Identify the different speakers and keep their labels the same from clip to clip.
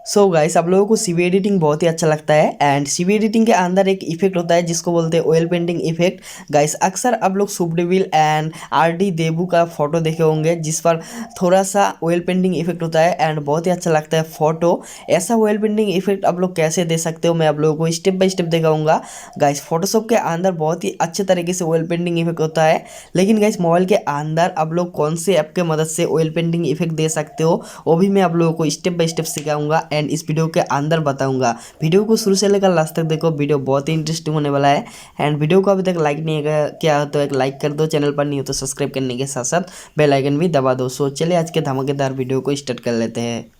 Speaker 1: So guys आप लोगों को सीवी एडिटिंग बहुत ही अच्छा लगता है एंड सीवी एडिटिंग के अंदर एक इफेक्ट होता है जिसको बोलते हैं ऑयल पेंटिंग इफेक्ट। गाइस अक्सर आप लोग शुभ डेविल एंड आरडी देबू का फोटो देखे होंगे जिस पर थोड़ा सा ऑयल पेंटिंग इफेक्ट होता है एंड बहुत ही अच्छा लगता है फोटो। ऐसा ऑयल पेंटिंग इफेक्ट आप लोग कैसे दे सकते हो मैं आप लोगों को स्टेप बाय स्टेप दिखाऊंगा। गाइस फोटोशॉप के अंदर बहुत ही अच्छे तरीके से ऑयल पेंटिंग इफेक्ट होता है, लेकिन गाइस मोबाइल के अंदर आप लोग कौन से ऐप के मदद से ऑयल पेंटिंग इफेक्ट दे सकते हो वो भी मैं आप लोगों को स्टेप बाय स्टेप सिखाऊंगा एंड इस वीडियो के अंदर बताऊंगा। वीडियो को शुरू से लेकर लास्ट तक देखो, वीडियो बहुत ही इंटरेस्टिंग होने वाला है। एंड वीडियो को अभी तक लाइक नहीं किया तो एक लाइक कर दो, चैनल पर नहीं हो तो सब्सक्राइब करने के साथ साथ बेल आइकन भी दबा दो। सो चलिए आज के धमाकेदार वीडियो को स्टार्ट कर लेते हैं।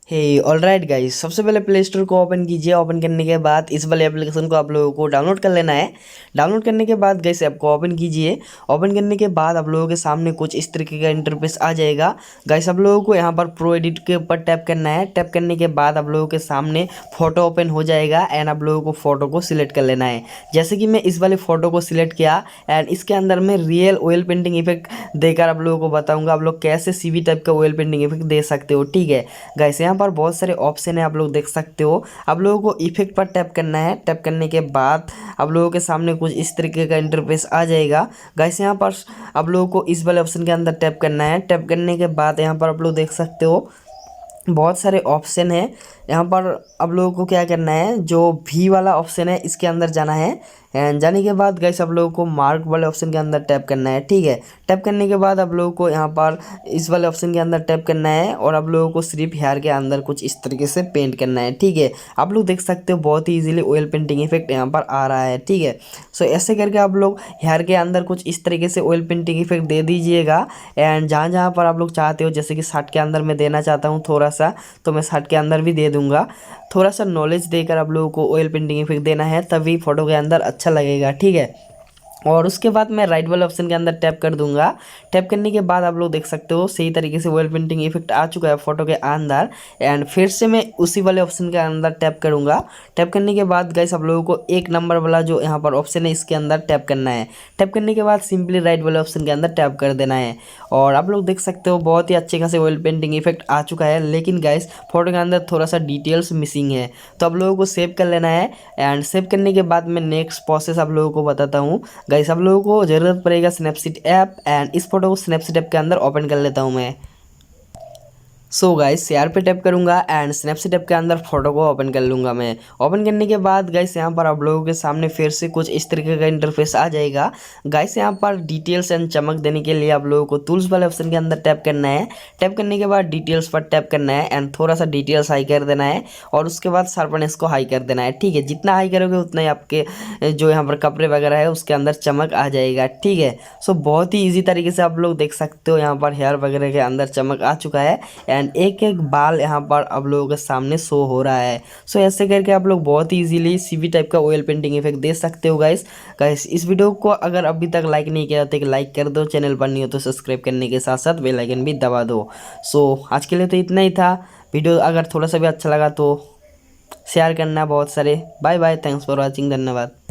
Speaker 1: हे ऑलराइट गाइस, सबसे पहले प्ले स्टोर को ओपन कीजिए। ओपन करने के बाद इस वाले एप्लीकेशन को आप लोगों को डाउनलोड कर लेना है। डाउनलोड करने के बाद गाइस ऐप को ओपन कीजिए। ओपन करने के बाद आप लोगों के सामने कुछ इस तरीके का इंटरफेस आ जाएगा। गाइस आप लोगों को यहाँ पर प्रो एडिट के ऊपर टैप करना है। टैप करने के बाद आप लोगों के सामने फोटो ओपन हो जाएगा एंड आप लोगों को फोटो को सिलेक्ट कर लेना है। जैसे कि मैं इस वाले फोटो को सिलेक्ट किया एंड इसके अंदर मैं रियल ऑयल पेंटिंग इफेक्ट देकर आप लोगों को बताऊंगा आप लोग कैसे सीवी टाइप का ऑयल पेंटिंग इफेक्ट दे सकते हो। ठीक है गाइस, यहाँ पर बहुत सारे ऑप्शन है, आप लोग देख सकते हो। आप लोगों को इफेक्ट पर टैप करना है। टैप करने के बाद आप लोगों के सामने कुछ इस तरीके का इंटरफेस आ जाएगा। गाइस यहाँ पर आप लोगों को इस वाले ऑप्शन के अंदर टैप करना है। टैप करने के बाद यहाँ पर आप लोग देख सकते हो बहुत सारे ऑप्शन है। यहाँ पर आप लोगों को क्या करना है, जो भी वाला ऑप्शन है इसके अंदर जाना है एंड जाने के बाद गाइस आप लोगों को मार्क वाले ऑप्शन के अंदर टैप करना है। ठीक है, टैप करने के बाद आप लोगों को यहाँ पर इस वाले ऑप्शन के अंदर टैप करना है और आप लोगों को सिर्फ हेयर के अंदर कुछ इस तरीके से पेंट करना है। ठीक है, आप लोग देख सकते हो बहुत ही इजीली ऑयल पेंटिंग इफेक्ट यहाँ पर आ रहा है। ठीक है, सो ऐसे करके आप लोग हेयर के अंदर कुछ इस तरीके से ऑयल पेंटिंग इफेक्ट दे दीजिएगा एंड जहाँ जहाँ पर आप लोग चाहते हो, जैसे कि शर्ट के अंदर मैं देना चाहता हूँ थोड़ा सा, तो मैं शर्ट के अंदर भी दे दूंगा। थोड़ा सा नॉलेज देकर आप लोगों को ऑयल पेंटिंग इफेक्ट देना है, तभी फोटो के अंदर अच्छा लगेगा। ठीक है, और उसके बाद मैं राइट वाले ऑप्शन के अंदर टैप कर दूंगा। टैप करने के बाद आप लोग देख सकते हो सही तरीके से ऑयल पेंटिंग इफेक्ट आ चुका है फोटो के अंदर एंड फिर से मैं उसी वाले ऑप्शन के अंदर टैप करूंगा। टैप करने के बाद गाइस आप लोगों को एक नंबर वाला जो यहाँ पर ऑप्शन है इसके अंदर टैप करना है। टैप करने के बाद सिंपली राइट वाले ऑप्शन के अंदर टैप कर देना है और आप लोग देख सकते हो बहुत ही अच्छे खासे ऑयल पेंटिंग इफेक्ट आ चुका है। लेकिन गाइस फोटो के अंदर थोड़ा सा डिटेल्स मिसिंग है, तो आप लोगों को सेव कर लेना है एंड सेव करने के बाद मैं नेक्स्ट प्रोसेस आप लोगों को बताता हूँ। गाइस आप लोगों को ज़रूरत पड़ेगा स्नैपसीड ऐप एंड इस फोटो को स्नैपसीड ऐप के अंदर ओपन कर लेता हूँ मैं। सो गाइस शेयर पे टैप करूंगा एंड स्नैपसीड ऐप के अंदर फोटो को ओपन कर लूंगा मैं। ओपन करने के बाद गाइस यहाँ पर आप लोगों के सामने फिर से कुछ इस तरीके का इंटरफेस आ जाएगा। गाइस यहाँ पर डिटेल्स एंड चमक देने के लिए आप लोगों को टूल्स वाले ऑप्शन के अंदर टैप करना है। टैप करने के बाद डिटेल्स पर टैप करना है एंड थोड़ा सा डिटेल्स हाई कर देना है और उसके बाद शार्पनेस को हाई कर देना है। ठीक है, जितना हाई करोगे उतना ही आपके जो यहाँ पर कपड़े वगैरह है उसके अंदर चमक आ जाएगा। ठीक है, सो बहुत ही ईजी तरीके से आप लोग देख सकते हो यहाँ पर हेयर वगैरह के अंदर चमक आ चुका है एंड एक एक बाल यहाँ पर आप लोगों के सामने शो हो रहा है। सो ऐसे करके आप लोग बहुत ही इजीली सीवी टाइप का ऑयल पेंटिंग इफेक्ट दे सकते हो। गाइस इस वीडियो को अगर अभी तक लाइक नहीं किया तो लाइक कर दो, चैनल पर नहीं हो तो सब्सक्राइब करने के साथ साथ बेल आइकन भी दबा दो। सो आज के लिए तो इतना ही था। वीडियो अगर थोड़ा सा भी अच्छा लगा तो शेयर करना बहुत सारे। Bye bye, thanks for watching, धन्यवाद।